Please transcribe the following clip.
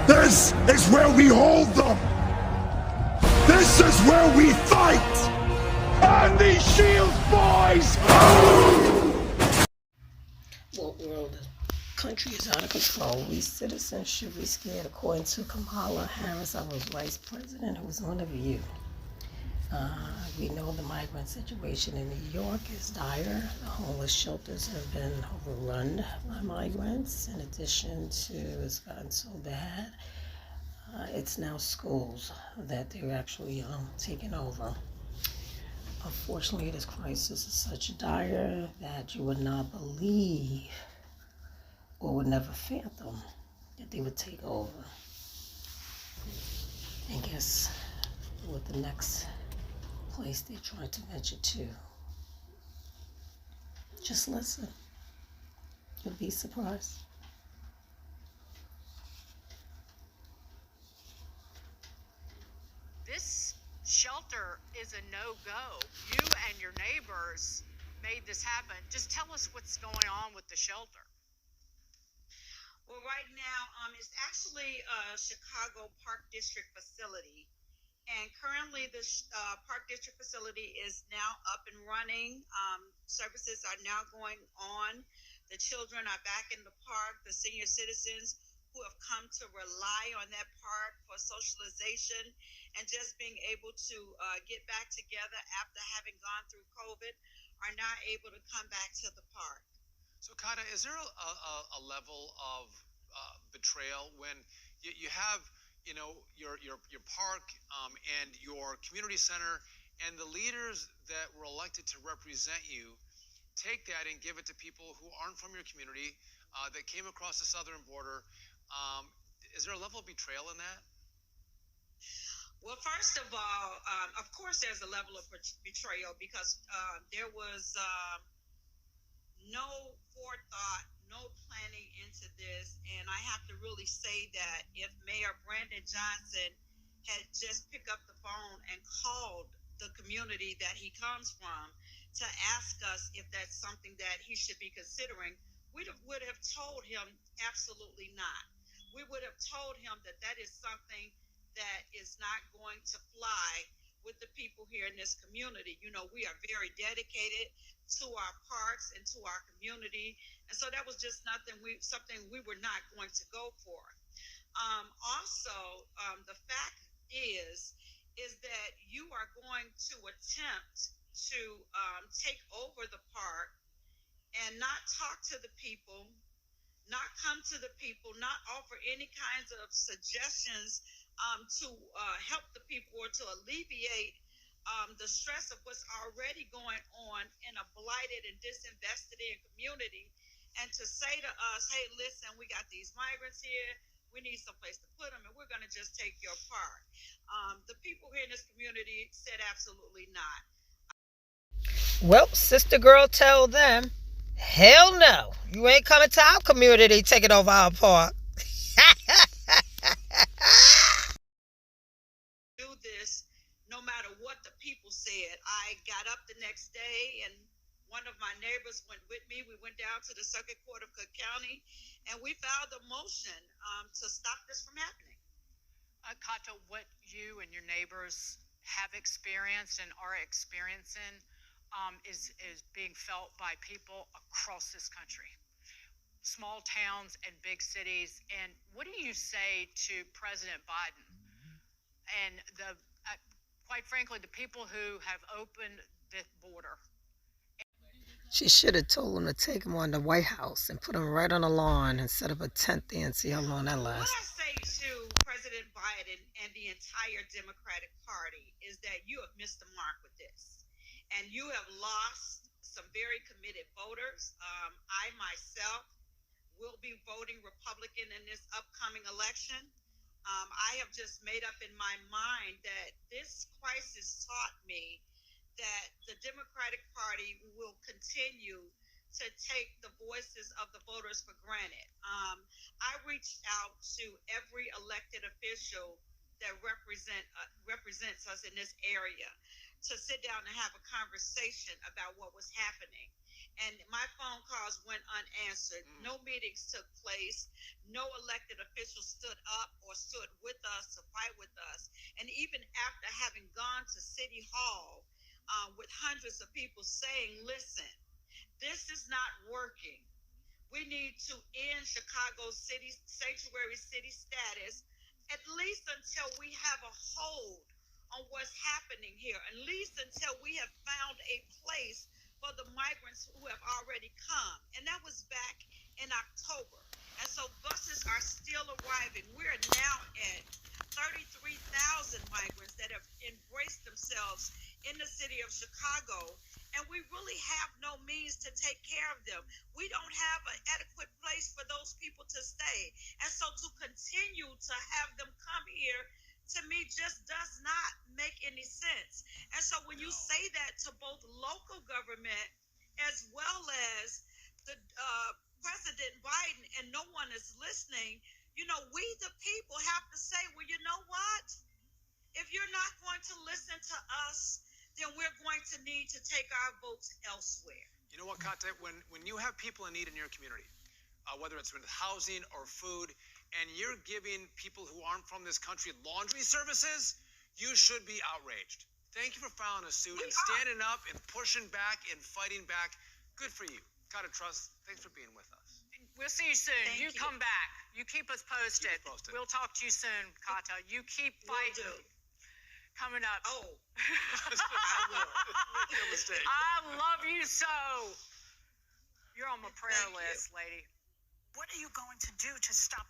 This is where we hold them. This is where we fight. And these shields, boys! What world? The country is out of control. We citizens should be scared, according to Kamala Harris, our vice president, who's one of you. We know the migrant situation in New York is dire. The homeless shelters have been overrun by migrants. In addition to, it's gotten so bad, it's now schools that they're actually taking over. Unfortunately, this crisis is such dire that you would not believe or would never fathom that they would take over. And guess what the next place they're trying to venture to? Just listen. You'll be surprised. This shelter is a no-go. You and your neighbors made this happen. Just tell us what's going on with the shelter. Well, right now, it's actually a Chicago Park District facility. And currently, the Park District facility is now up and running. Services are now going on. The children are back in the park. The senior citizens who have come to rely on that park for socialization and just being able to get back together after having gone through COVID are now able to come back to the park. So, Kata, is there a level of betrayal when you have your park and your community center, and the leaders that were elected to represent you take that and give it to people who aren't from your community, that came across the southern border? Is there a level of betrayal in that? Well, first of all, of course, there's a level of betrayal because there was no forethought, no planning into this. And I have to really say that if Mayor Brandon Johnson had just picked up the phone and called the community that he comes from to ask us if that's something that he should be considering, we would have told him absolutely not. We would have told him that that is something that is not going to fly with the people here in this community. You know, we are very dedicated to our parks and to our community, and so that was just something we were not going to go for. Also, the fact is that you are going to attempt to take over the park and not talk to the people, not come to the people, not offer any kinds of suggestions to help the people or to alleviate the stress of what's already going on in a blighted and disinvested in community, and to say to us, hey, listen, we got these migrants here, we need some place to put them, and we're going to just take your park. The people here in this community said absolutely not. Well, sister girl, tell them, hell no. You ain't coming to our community taking over our park. Do this no matter what the people said. I got up the next day, and one of my neighbors went with me. We went down to the Circuit Court of Cook County, and we filed a motion to stop this from happening. Kata, what you and your neighbors have experienced and are experiencing is being felt by people across this country, small towns and big cities. And what do you say to President Biden and quite frankly, the people who have opened the border? She should have told him to take him on the White House and put him right on the lawn and set up a tent there and see how long that lasts. What I say to President Biden and the entire Democratic Party is that you have missed the mark with this. And you have lost some very committed voters. I myself will be voting Republican in this upcoming election. I have just made up in my mind that this crisis taught me that the Democratic Party will continue to take the voices of the voters for granted. I reached out to every elected official that represents us in this area to sit down and have a conversation about what was happening. and my phone calls went unanswered. No meetings took place. No elected officials stood up or stood with us to fight with us. And even after having gone to City Hall with hundreds of people saying, listen, this is not working. We need to end Chicago's city sanctuary city status, at least until we have a hold on what's happening here, at least until we have found a place for the migrants who have already come. And that was back in October. And so buses are still arriving. We're now at 33,000 migrants that have embraced themselves in the city of Chicago, and we really have no means to take care of them. We don't have an adequate place for those people to stay. And so to continue to have them come here, to me, just does not make any sense. And so when you say that to both local government as well as the President Biden, and no one is listening, we the people have to say, well, you know what? If you're not going to listen to us, then we're going to need to take our votes elsewhere. You know what, Kate? When you have people in need in your community, whether it's with housing or food, and you're giving people who aren't from this country laundry services, you should be outraged. Thank you for filing a suit and standing up and pushing back and fighting back. Good for you. Kate Truss, thanks for being with us. We'll see you soon. Thank you. Come back. You keep us posted. Keep us posted. We'll talk to you soon, Kata. You keep fighting. Will do. Coming up. Oh, I will. Make no mistake. I love you so. You're on my prayer Thank you. list, lady. What are you going to do to stop